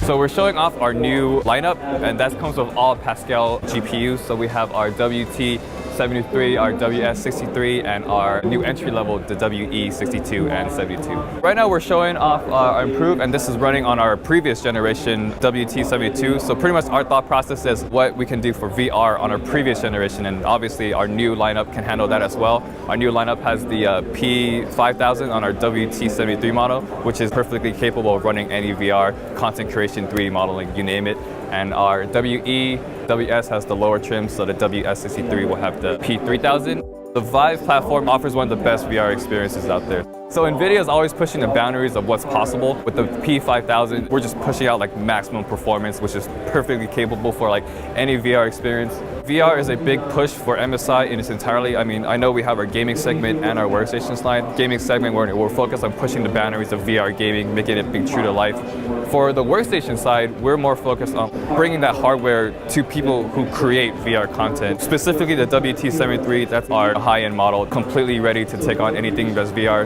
So we're showing off our new lineup, and that comes with all Pascal GPUs. So we have our WT73, our WS63, and our new entry level, the WE62 and 72. Right now we're showing off our improved, and this is running on our previous generation WT72. So pretty much our thought process is what we can do for VR on our previous generation, and obviously our new lineup can handle that as well. Our new lineup has the P5000 on our WT73 model, which is perfectly capable of running any VR, content creation, 3D modeling, you name it. And our WS has the lower trim, so the WS63 will have the P3000. The Vive platform offers one of the best VR experiences out there. So NVIDIA is always pushing the boundaries of what's possible. With the P5000, we're just pushing out like maximum performance, which is perfectly capable for like any VR experience. VR is a big push for MSI in its entirety. I mean, I know we have our gaming segment and our Workstations line. Gaming segment, we're focused on pushing the boundaries of VR gaming, making it being true to life. For the Workstation side, we're more focused on bringing that hardware to people who create VR content. Specifically the WT73, that's our high-end model, completely ready to take on anything that's VR.